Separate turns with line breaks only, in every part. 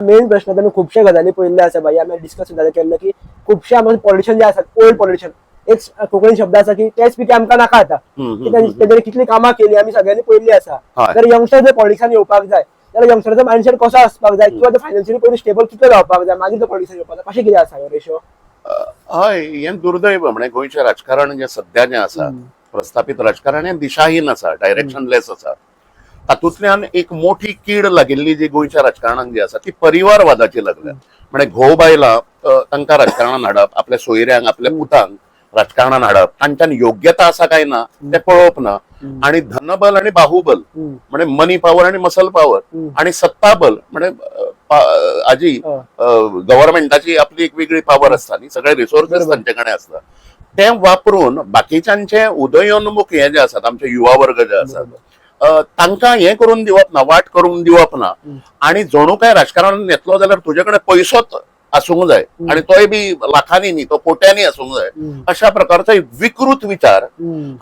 Main प्रश्न तर खुबशे गजाली पळयल्ले आसा भाई, आमी डिस्कस सुद्दां केल्लो की खुबशे आमचे पॉलिटिशियन जे आसात ओल्ड पॉलिटिशियन, एक कोंकणी शब्द आसा की तेच पिके आमकां नाका आता, तेंच्यांनी कितली कामां केली आमी सगळ्यांनी पळयल्ली आसा. जर यंगस्टर जर पॉलिटिक्सान येवपाक जाय जाल्यार यंगस्टरचो मायंडसेट कसो आसपाक जाय, किंवा फायनान्शियली पयलीं स्टेबल कितलो जावपाक जाय, मागीर तो पॉलिटिक्सान येवपाक जाय, कशें कितें आसा हो रेशो?
हय, हें दुर्दैव. म्हणजे गोंयचें राजकारण जे सध्या जें आसा, प्रस्थापीत राजकारण हें दिशाहीन आसा, डायरेक्शनलेस आसा. तातूंतल्यान एक मोठी कीड लागिल्ली जी गोंयच्या राजकारणाक जी आसा ती परिवारवादाची लागल्या. म्हणजे घोव बायलां तांकां राजकारणान हाडप, आपल्या सोयऱ्यांक आपल्या पुतांक राजकारणान हाडप, तांच्यान योग्यता आसा काय ना ते पळोवप ना, आणि धनबल आणि बाहुबल म्हणजे मनी पॉवर आणि मसल पॉवर आणि सत्ताबल म्हणजे आजी गव्हर्नमेंटाची आपली एक वेगळी पॉवर असता न्ही, सगळे रिसोर्सेस तांचे कडेन असता, ते वापरून बाकीच्यांचे उदयोन्मुख हे जे आसात आमचे युवा वर्ग जे आसात तांकां हे करून दिवप ना, वाट करून दिवप ना, आणि जणू काय राजकारणान येतलो जाल्यार तुजे कडेन पयसोच आसूंक जाय, आणि तोय बी लाखांनी न्ही, तो कोट्यांनी आसूंक जाय, अशा प्रकारचो एक विकृत विचार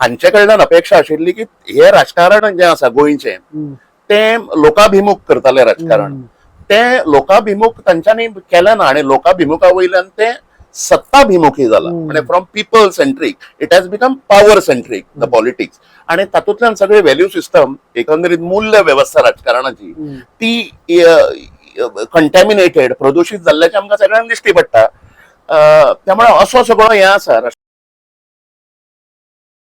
हांचे कडल्यान अपेक्षा आशिल्ली की हे राजकारण जे आसा गोंयचें ते लोकाभिमुख करताले राजकारण. ते लोकाभिमुख तांच्यांनी केलें ना, आणि लोकाभिमुखा वयल्यान ते सत्ताभिमुखी जाला. म्हणजे from people centric it has become power centric the politics. आणि तातूंतल्यान सगळे व्हॅल्यू सिस्टम, एकंदरीत मूल्य व्यवस्था राजकारणाची ती कंटॅमिनेटेड, प्रदूषित जाल्ल्याचे आमकां सगळ्यांक दिश्टी पडटा. त्यामुळे असो सगळो हे आसा.